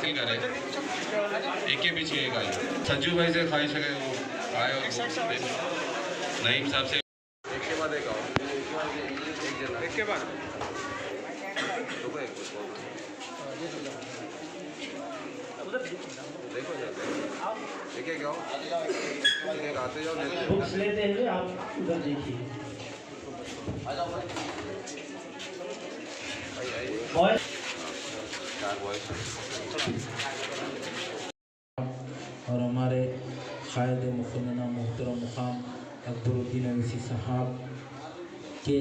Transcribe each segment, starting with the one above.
हासिल करे। एक के पीछे एक आई। संजू भाई से ख्वाहिश है वो आए और नईम साहब से एक के बाद एक आओ, एक के बाद देखो एक एक आओ, एक आते जाओ, बुक्स लेते हुए आप उधर देखिए। और हमारे क़ायद मुक़न्ना मोहतरम मुक़ाम अकबरुद्दीन अवीसी साहब के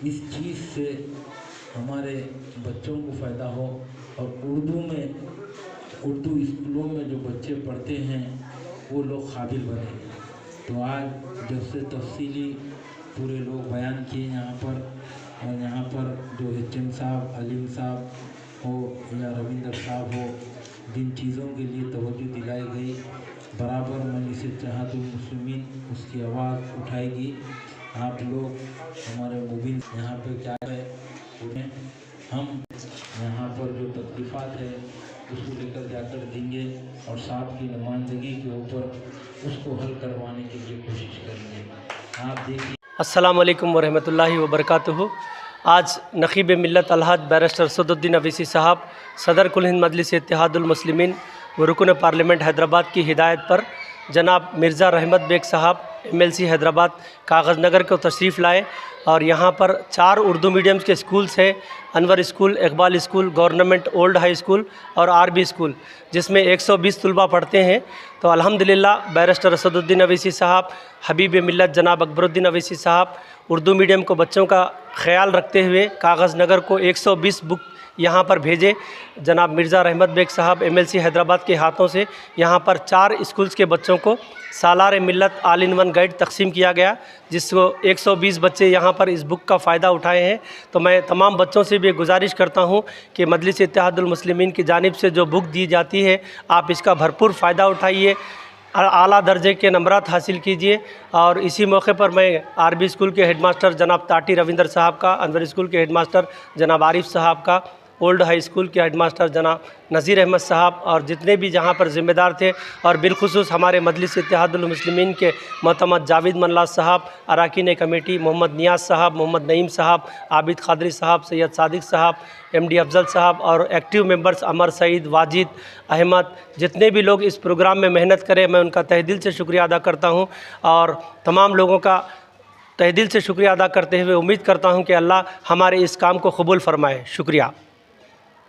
इस चीज़ से हमारे बच्चों को फ़ायदा हो और उर्दू स्कूलों में जो बच्चे पढ़ते हैं वो लोग काबिल बने। तो आज जब से तफसीली पूरे लोग बयान किए यहाँ पर, और यहाँ पर जो HM साहब, अलीम साहब हो या रविंदर साहब हो, जिन चीज़ों के लिए तवज्जो दिलाई गई, बराबर मजलिस इत्तेहादुल मुस्लिमीन उसकी आवाज़ उठाएगी। आप लोग हमारे मुबीन यहाँ पे क्या है उन्हें हम यहाँ पर जो तकलीफ़ात है उसको लेकर जाकर देंगे और साहब की नुमाइंदगी के ऊपर उसको हल करवाने के लिए कोशिश करेंगे। आप देखिए। अस्सलामु अलैकुम वरहमतुल्लाहि वबरकातुहू। आज नक़ीब मिल्लत अलहाज बैरिस्टर असदुद्दीन अवीसी साहब, सदर कुल हिंद मजलिस इत्तेहादुल मुस्लिमीन व रुकन पार्लियामेंट हैदराबाद की हिदायत पर जनाब मिर्ज़ा रहमत बेग साहब MLC हैदराबाद कागज़ नगर को तशरीफ़ लाए और यहाँ पर 4 उर्दू मीडियम के स्कूल्स हैं, Anwar school, Iqbal school, government old high school और RB स्कूल, जिसमें 120 तलबा पढ़ते हैं। तो अल्हम्दुलिल्लाह बैरिस्टर असदुद्दीन अवीसी साहब, हबीब मिल्लत जनाब अकबरुद्दीन अवीसी साहब उर्दू मीडियम को बच्चों का ख्याल रखते हुए कागज़ नगर को 120 बुक यहाँ पर भेजे। जनाब मिर्ज़ा रहमत बेग साहब MLC हैदराबाद के हाथों से यहाँ पर 4 स्कूल्स के बच्चों को सालार मिल्लत ऑल इन वन गाइड तकसीम किया गया, जिसको 120 बच्चे यहाँ पर इस बुक का फ़ायदा उठाए हैं। तो मैं तमाम बच्चों से भी गुजारिश करता हूँ कि मजलिस इत्तेहादुल मुस्लिमीन की जानिब से जो बुक दी जाती है आप इसका भरपूर फ़ायदा उठाइए, आला दर्जे के नंबरात हासिल कीजिए। और इसी मौके पर मैं RB स्कूल के हेडमास्टर जनाब ताटी रविंदर साहब का, अनवर स्कूल के हेडमास्टर जनाब आरिफ साहब का, ओल्ड हाई स्कूल के हेडमास्टर जनाब नज़ीर अहमद साहब और जितने भी जहाँ पर ज़िम्मेदार थे, और बिलखुसूस हमारे मजलिस इत्तेहादुल मुस्लिमीन के मोहतरम जावेद मनलाज साहब, अरकान कमेटी मोहम्मद नियाज़ साहब, मोहम्मद नईम साहब, आबिद क़ादरी साहब, सैयद सादिक साहब, MD अफजल साहब और एक्टिव मेंबर्स अमर सईद, वाजिद अहमद, जितने भी लोग इस प्रोग्राम में मेहनत करें, मैं उनका तहे दिल से शुक्रिया अदा करता हूँ। और तमाम लोगों का तहे दिल से शुक्रिया अदा करते हुए उम्मीद करता हूँ कि अल्लाह हमारे इस काम को कबूल फ़रमाए। शुक्रिया।